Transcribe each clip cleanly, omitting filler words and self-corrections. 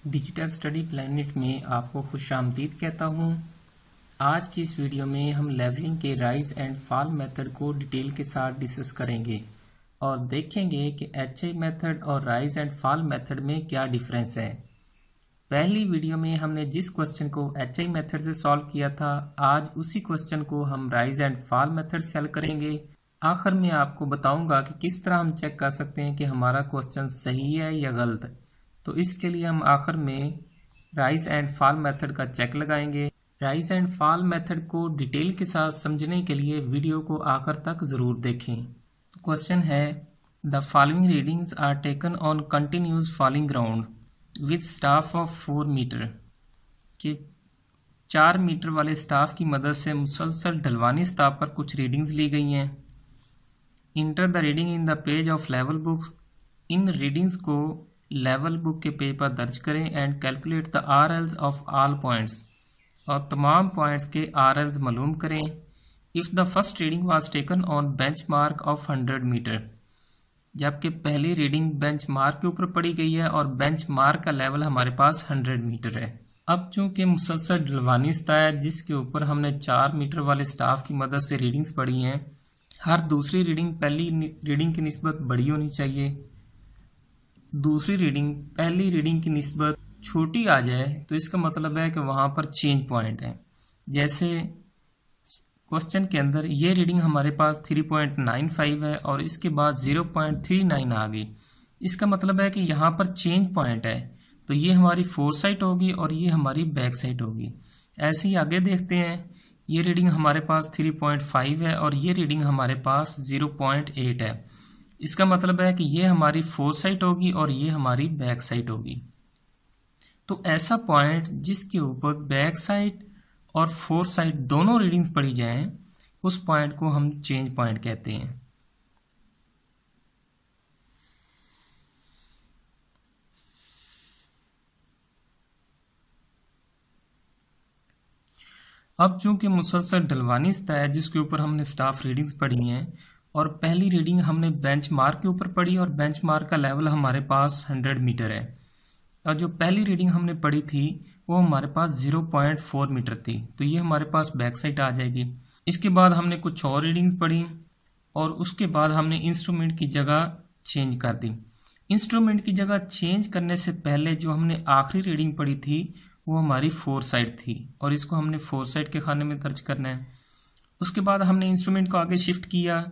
Digital study planet में आपको खुशामदीद कहता हूँ। आज की इस वीडियो में हम लेवलिंग के राइज एंड फॉल मेथड को डिटेल के साथ डिस्कस करेंगे और देखेंगे कि एचआई मेथड और राइज एंड फॉल मेथड में क्या डिफरेंस है। पहली वीडियो में हमने जिस क्वेश्चन को एचआई मेथड से सॉल्व किया था, आज उसी क्वेश्चन को हम राइज एंड फॉल मेथड से हल करेंगे। आखिर में आपको बताऊंगा कि किस तरह हम चेक कर सकते हैं कि हमारा क्वेश्चन सही है या गलत। तो इसके लिए हम आखिर में राइज एंड फॉल मेथड का चेक लगाएंगे। राइज एंड फॉल मेथड को डिटेल के साथ समझने के लिए वीडियो को आखिर तक ज़रूर देखें। क्वेश्चन है, the following readings are taken on continuous falling ground with staff of 4 metre. कि 4 मीटर वाले स्टाफ की मदद से मुसलसल ढलवानी सतह पर कुछ रीडिंग्स ली गई हैं। Enter the reading in the page of level books. इन रीडिंग्स को लेवल बुक के पेज पर दर्ज करें and calculate the RLs of all points. और तमाम पॉइंट्स के RLs मालूम करें। If the first reading was taken on benchmark of 100 metre. जबकि पहली रीडिंग बेंचमार्क के ऊपर पड़ी गई है और बेंचमार्क का लेवल हमारे पास 100 मीटर है। अब चूंकि मुसलसल ढलवानी सतह है जिसके ऊपर हमने 4 मीटर वाले स्टाफ की मदद से रीडिंग्स पढ़ी हैं, हर दूसरी रीडिंग पहली रीडिंग की निस्बत बड़ी होनी चाहिए। दूसरी रीडिंग पहली रीडिंग की निस्बत छोटी आ जाए तो इसका मतलब है कि वहाँ पर चेंज पॉइंट है। जैसे क्वेश्चन के अंदर ये रीडिंग हमारे पास 3.95 है और इसके बाद 0.39 आ गई। इसका मतलब है कि यहाँ पर चेंज पॉइंट है, तो ये हमारी फोर साइड होगी और ये हमारी बैक साइड होगी। ऐसे ही आगे देखते हैं, ये रीडिंग हमारे पास 3.5 है और ये रीडिंग हमारे पास 0.8 है। इसका मतलब है कि ये हमारी फोर साइड होगी और ये हमारी बैक साइड होगी। तो ऐसा पॉइंट जिसके ऊपर बैक साइड और फोर साइड दोनों रीडिंग्स पड़ी जाएं, उस पॉइंट को हम चेंज पॉइंट कहते हैं। अब चूंकि मुसलसल ढलवानी सतह है जिसके ऊपर हमने स्टाफ रीडिंग्स पढ़ी हैं और पहली रीडिंग हमने बेंचमार्क के ऊपर पढ़ी और बेंचमार्क का लेवल हमारे पास 100 मीटर है, और जो पहली रीडिंग हमने पढ़ी थी वो हमारे पास 0.4 मीटर थी, तो ये हमारे पास बैक साइड आ जाएगी। इसके बाद हमने कुछ और रीडिंग्स पढ़ी और उसके बाद हमने इंस्ट्रूमेंट की जगह चेंज कर दी। इंस्ट्रूमेंट की जगह चेंज करने से पहले जो हमने आखिरी रीडिंग पढ़ी थी वो हमारी फोर साइड थी और इसको हमने फोर साइड के खाने में दर्ज करना है। उसके बाद हमने इंस्ट्रूमेंट को आगे शिफ्ट किया।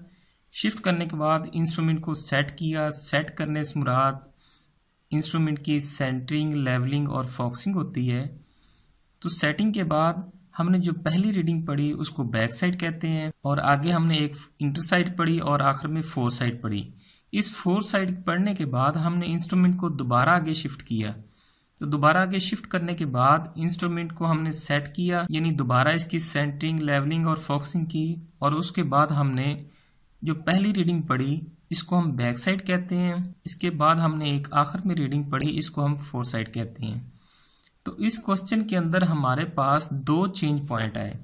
शिफ्ट करने के बाद इंस्ट्रूमेंट को सेट किया। सेट करने से मुराद इंस्ट्रूमेंट की सेंटरिंग, लेवलिंग और फोकसिंग होती है। तो सेटिंग के बाद हमने जो पहली रीडिंग पढ़ी उसको बैक साइड कहते हैं और आगे हमने एक इंटर साइड पढ़ी और आखिर में फोर साइड पढ़ी। इस फोर साइड पढ़ने के बाद हमने इंस्ट्रूमेंट को दोबारा आगे शिफ्ट किया। तो दोबारा आगे शिफ्ट करने के बाद इंस्ट्रूमेंट को हमने सेट किया, यानी दोबारा इसकी सेंटरिंग, लेवलिंग और फोकसिंग की, और उसके बाद हमने जो पहली रीडिंग पढ़ी इसको हम बैक साइड कहते हैं। इसके बाद हमने एक आखिर में रीडिंग पढ़ी, इसको हम फोर साइड कहते हैं। तो इस क्वेश्चन के अंदर हमारे पास 2 चेंज पॉइंट आए।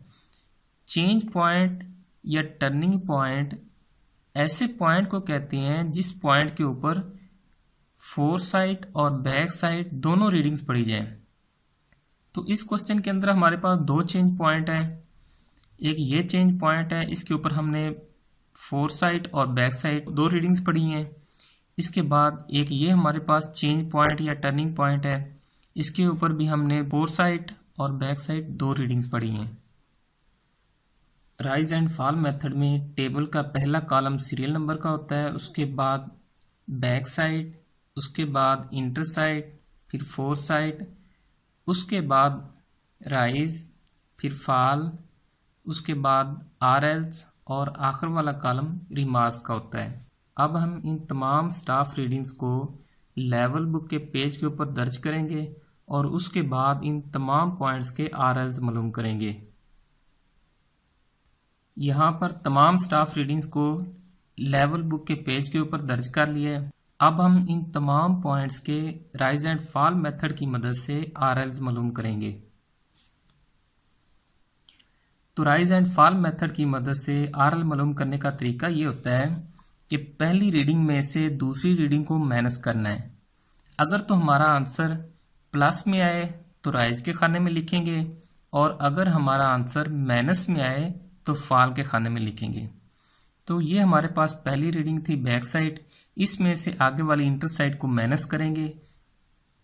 चेंज पॉइंट या टर्निंग पॉइंट ऐसे पॉइंट को कहते हैं जिस पॉइंट के ऊपर फोर साइड और बैक साइड दोनों रीडिंग्स पढ़ी जाए। तो इस क्वेश्चन के अंदर हमारे पास 2 चेंज पॉइंट हैं। एक ये चेंज पॉइंट है, इसके ऊपर हमने फोर साइड और बैक साइड 2 रीडिंग्स पढ़ी हैं। इसके बाद एक ये हमारे पास चेंज पॉइंट या टर्निंग पॉइंट है, इसके ऊपर भी हमने फोर साइड और बैक साइड 2 रीडिंग्स पढ़ी हैं। राइज एंड फॉल मेथड में टेबल का पहला कॉलम सीरियल नंबर का होता है, उसके बाद बैक साइड, उसके बाद इंटर साइड, फिर फोर साइड, उसके बाद राइज, फिर फॉल, उसके बाद RLs और आखिर वाला कॉलम रिमार्क्स का होता है। अब हम इन तमाम स्टाफ रीडिंग्स को लेवल बुक के पेज के ऊपर दर्ज करेंगे और उसके बाद इन तमाम पॉइंट्स के RLs मालूम करेंगे। यहाँ पर तमाम स्टाफ रीडिंग्स को लेवल बुक के पेज के ऊपर दर्ज कर लिया है। अब हम इन तमाम पॉइंट्स के राइज एंड फॉल मेथड की मदद से RLs मालूम करेंगे। तो राइज एंड फॉल मेथड की मदद से RL मालूम करने का तरीका ये होता है कि पहली रीडिंग में से दूसरी रीडिंग को माइनस करना है। अगर तो हमारा आंसर प्लस में आए तो राइज के खाने में लिखेंगे, और अगर हमारा आंसर माइनस में आए तो फॉल के खाने में लिखेंगे। तो ये हमारे पास पहली रीडिंग थी बैक साइड, इसमें से आगे वाली इंटर साइड को माइनस करेंगे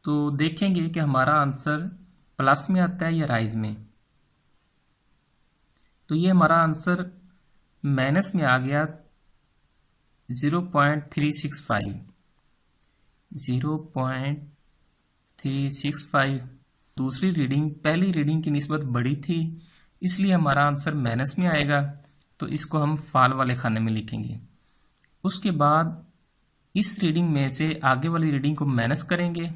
तो देखेंगे कि हमारा आंसर प्लस में आता है या राइज में। तो ये हमारा आंसर माइनस में आ गया 0.365। 0.365 दूसरी रीडिंग पहली रीडिंग की निस्बत बड़ी थी, इसलिए हमारा आंसर माइनस में आएगा, तो इसको हम फॉल वाले खाने में लिखेंगे। उसके बाद इस रीडिंग में से आगे वाली रीडिंग को माइनस करेंगे,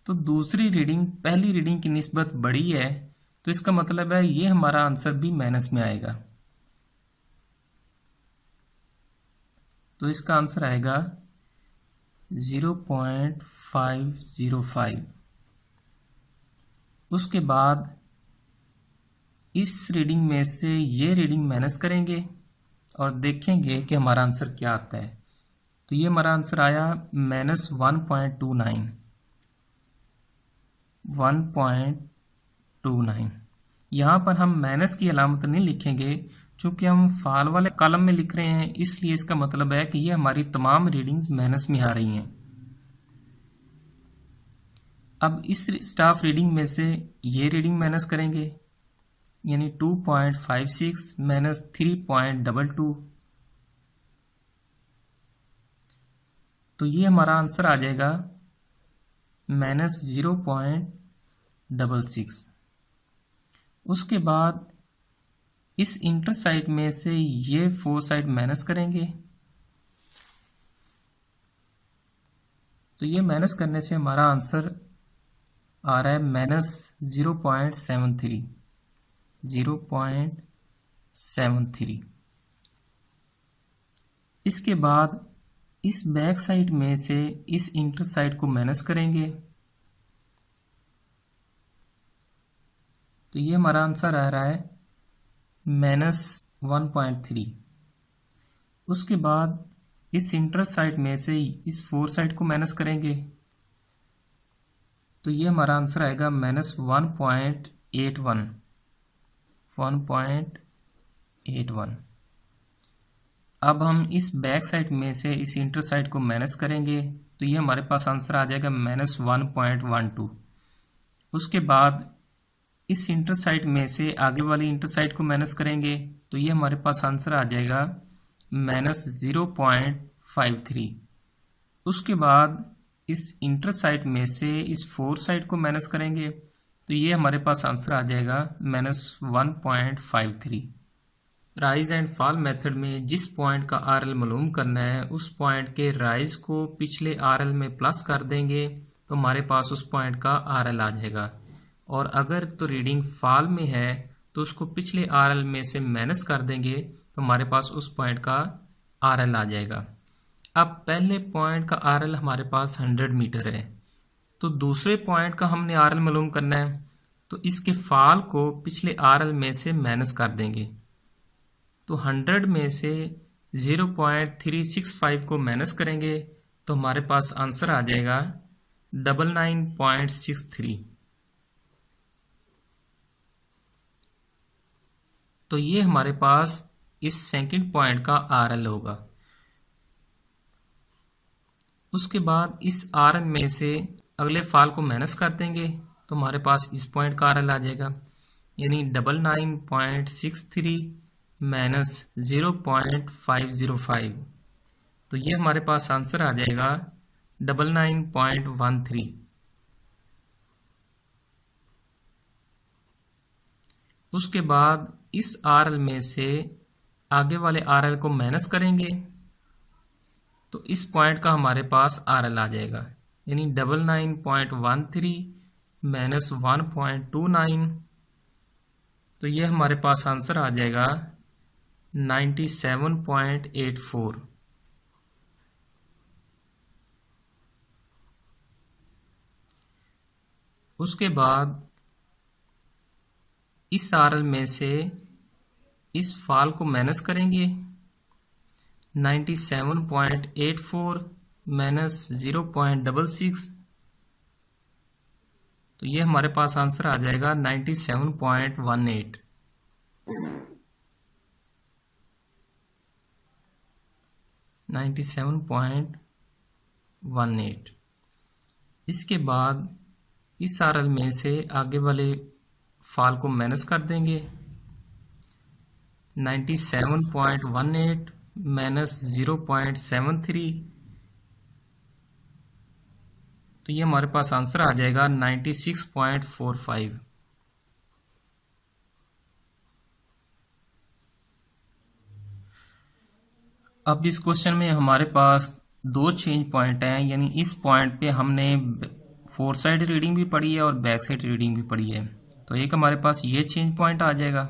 तो दूसरी रीडिंग पहली रीडिंग की निस्बत बड़ी है, तो इसका मतलब है ये हमारा आंसर भी माइनस में आएगा। तो इसका आंसर आएगा 0.505। उसके बाद इस रीडिंग में से ये रीडिंग माइनस करेंगे और देखेंगे कि हमारा आंसर क्या आता है। तो ये हमारा आंसर आया -1.29। 1.29। यहाँ पर हम माइनस की अलामत नहीं लिखेंगे, चूंकि हम फॉल वाले कॉलम में लिख रहे हैं, इसलिए इसका मतलब है कि ये हमारी तमाम रीडिंग्स माइनस में आ रही हैं। अब इस स्टाफ रीडिंग में से ये रीडिंग माइनस करेंगे, यानी 2.56 माइनस 3.22, तो ये हमारा आंसर आ जाएगा -0.66। उसके बाद इस इंटर साइड में से ये 4 साइड माइनस करेंगे, तो ये माइनस करने से हमारा आंसर आ रहा है -0.73। 0.73। इसके बाद इस बैक साइड में से इस इंटर साइड को माइनस करेंगे, तो ये हमारा आंसर आ रहा है -1.3। उसके बाद इस इंटर साइड में से इस 4 साइड को माइनस करेंगे, तो ये हमारा आंसर आएगा -1.81। 1.81। अब हम इस बैक साइड में से इस इंटर साइड को माइनस करेंगे, तो ये हमारे पास आंसर आ जाएगा -1.12। उसके बाद इस इंटर साइड में से आगे वाली इंटर साइड को माइनस करेंगे, तो ये हमारे पास आंसर आ जाएगा -0.53। उसके बाद इस इंटर साइड में से इस 4 साइड को माइनस करेंगे, तो ये हमारे पास आंसर आ जाएगा -1.53। राइज एंड फॉल मेथड में जिस पॉइंट का आरएल मालूम करना है, उस पॉइंट के राइज को पिछले आरएल में प्लस कर देंगे तो हमारे पास उस पॉइंट का आरएल आ जाएगा, और अगर तो रीडिंग फॉल में है तो उसको पिछले आरएल में से माइनस कर देंगे तो हमारे पास उस पॉइंट का आरएल आ जाएगा। अब पहले पॉइंट का आरएल हमारे पास 100 मीटर है, तो दूसरे पॉइंट का हमने आरएल मालूम करना है, तो इसके फॉल को पिछले आरएल में से माइनस कर देंगे। तो 100 में से 0.365 को माइनस करेंगे तो हमारे पास आंसर आ जाएगा 99.63। तो ये हमारे पास इस सेकंड पॉइंट का आरएल होगा। उसके बाद इस आरएल में से अगले फॉल को माइनस कर देंगे तो हमारे पास इस पॉइंट का आरएल आ जाएगा, यानी 99.63 माइनस 0.505, तो ये हमारे पास आंसर आ जाएगा 99.13। उसके बाद इस आरएल में से आगे वाले आरएल को माइनस करेंगे तो इस पॉइंट का हमारे पास आरएल आ जाएगा, यानी 99.13 माइनस 1.29, तो ये हमारे पास आंसर आ जाएगा 97.84। उसके बाद इस आरएल में से इस फॉल को माइनस करेंगे, 97.84 माइनस 0.66, तो ये हमारे पास आंसर आ जाएगा 97.18। इसके बाद इस आरएल में से आगे वाले फाल को माइनस कर देंगे। 97.18 माइनस 0.73, तो ये हमारे पास आंसर आ जाएगा 96.45। अब इस क्वेश्चन में हमारे पास दो चेंज पॉइंट हैं, यानी इस पॉइंट पे हमने फोर साइड रीडिंग भी पढ़ी है और बैक साइड रीडिंग भी पढ़ी है, तो एक हमारे पास ये चेंज पॉइंट आ जाएगा।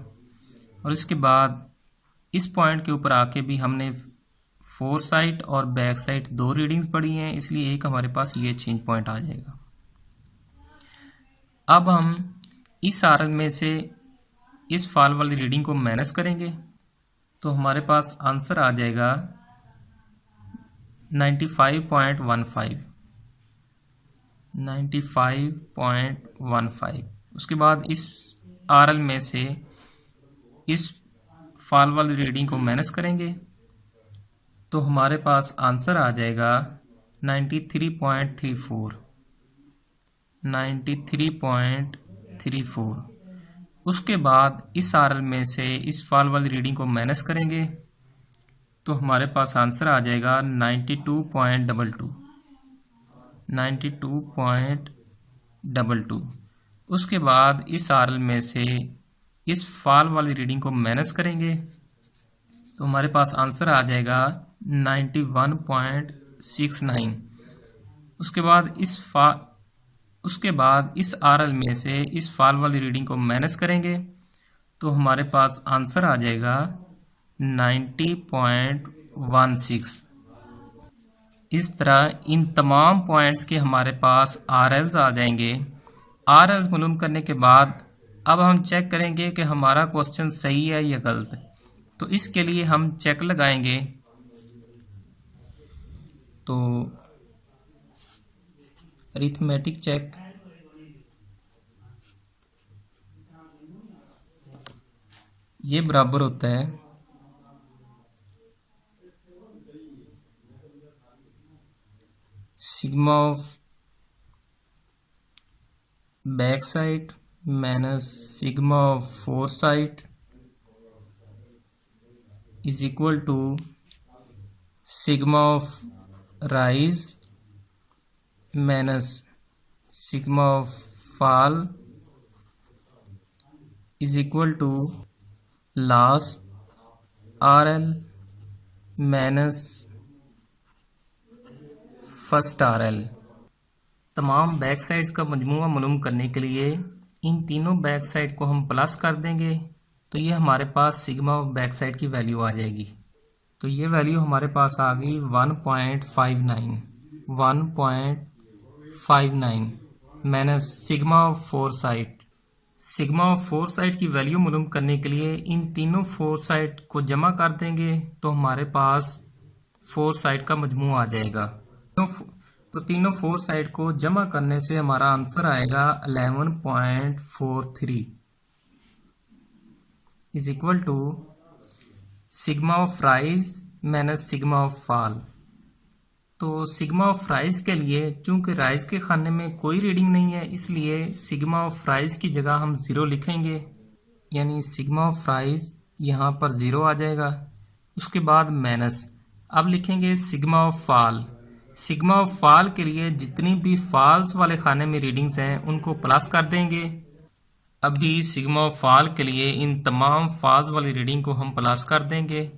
और इसके बाद इस पॉइंट के ऊपर आके भी हमने फोर साइड और बैक साइड दो रीडिंग्स पढ़ी हैं, इसलिए एक हमारे पास ये चेंज पॉइंट आ जाएगा। अब हम इस आरएल में से इस फाल वाली रीडिंग को माइनस करेंगे, तो हमारे पास आंसर आ जाएगा 95.15। उसके बाद इस आरएल में से इस फाल वाली रीडिंग को माइनस करेंगे, तो हमारे पास आंसर आ जाएगा 93.34। उसके बाद इस आरएल में से इस फाल वाली रीडिंग को माइनस करेंगे, तो हमारे पास आंसर आ जाएगा 92.22। उसके बाद इस आरएल में से इस फाल वाली रीडिंग को माइनस करेंगे, तो हमारे पास आंसर आ जाएगा 91.69। उसके बाद इस आरएल में से इस फाल वाली रीडिंग को माइनस करेंगे, तो हमारे पास आंसर आ जाएगा 90.16। इस तरह इन तमाम पॉइंट्स के हमारे पास आरएल्स आ जाएंगे। आरएल्स मालूम करने के बाद अब हम चेक करेंगे कि हमारा क्वेश्चन सही है या गलत। तो इसके लिए हम चेक लगाएंगे। तो अरिथमेटिक चेक, ये बराबर होता है sigma of back side minus sigma of fore side is equal to sigma of rise minus sigma of fall is equal to last RL minus first RL. तमाम बैक साइड्स का मजमूआ मालूम करने के लिए इन तीनों बैक साइड को हम प्लस कर देंगे, तो ये हमारे पास सिग्मा ऑफ बैक साइड की वैल्यू आ जाएगी। तो ये वैल्यू हमारे पास आ गई 1.59 minus sigma of fore side. Sigma of fore side की वैल्यू मालूम करने के लिए इन तीनों फोर साइड को जमा कर देंगे, तो हमारे पास फोर साइड का मजमूआ आ जाएगा। तो तीनों फोर साइड को जमा करने से हमारा आंसर आएगा 11.43 is equal to sigma of rise minus sigma of fall. तो सिग्मा ऑफ राइज के लिए चूंकि राइज के खाने में कोई रीडिंग नहीं है, इसलिए सिग्मा ऑफ राइज की जगह हम 0 लिखेंगे, यानी सिग्मा ऑफ राइज यहाँ पर 0 आ जाएगा। उसके बाद माइनस अब लिखेंगे sigma of fall. Sigma of fall के लिए जितनी भी फॉल्स वाले खाने में रीडिंग्स हैं उनको प्लस कर देंगे। अभी सिग्मा ऑफ फॉल के लिए इन तमाम फॉल्स वाली रीडिंग को हम प्लस कर देंगे,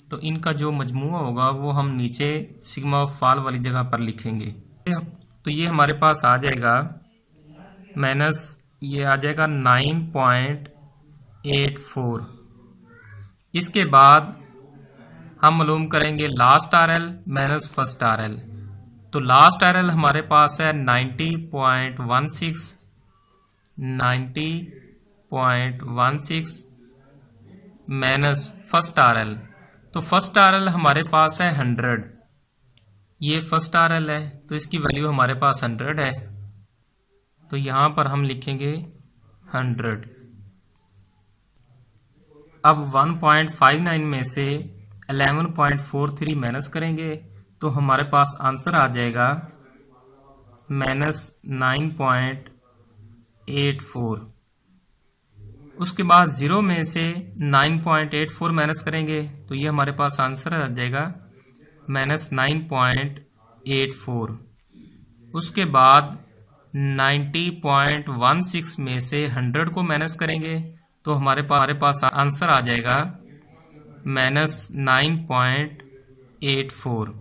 तो इनका जो मजमूआ होगा वो हम नीचे सिग्मा ऑफ फॉल वाली जगह पर लिखेंगे। तो ये हमारे पास आ जाएगा माइनस, ये आ जाएगा 9.84। इसके बाद हम मालूम करेंगे last RL minus first RL. तो लास्ट आरएल हमारे पास है 90.16 माइनस फर्स्ट आरएल। तो फर्स्ट आरएल हमारे पास है 100, ये फर्स्ट आरएल है, तो इसकी वैल्यू हमारे पास 100 है। तो यहाँ पर हम लिखेंगे 100। अब 1.59 में से 11.43 माइनस करेंगे तो हमारे पास आंसर आ जाएगा -9.84। उसके बाद 0 में से 9.84 माइनस करेंगे तो ये हमारे पास आंसर आ जाएगा -9.84। उसके बाद 90.16 में से 100 को माइनस करेंगे तो हमारे पास आंसर आ जाएगा -9.84।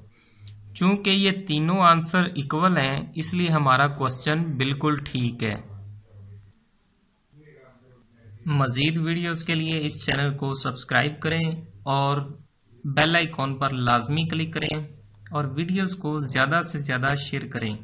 चूंकि ये तीनों आंसर इक्वल हैं इसलिए हमारा क्वेश्चन बिल्कुल ठीक है। मज़ीद वीडियोस के लिए इस चैनल को सब्सक्राइब करें और बेल आइकॉन पर लाजमी क्लिक करें और वीडियोस को ज़्यादा से ज़्यादा शेयर करें।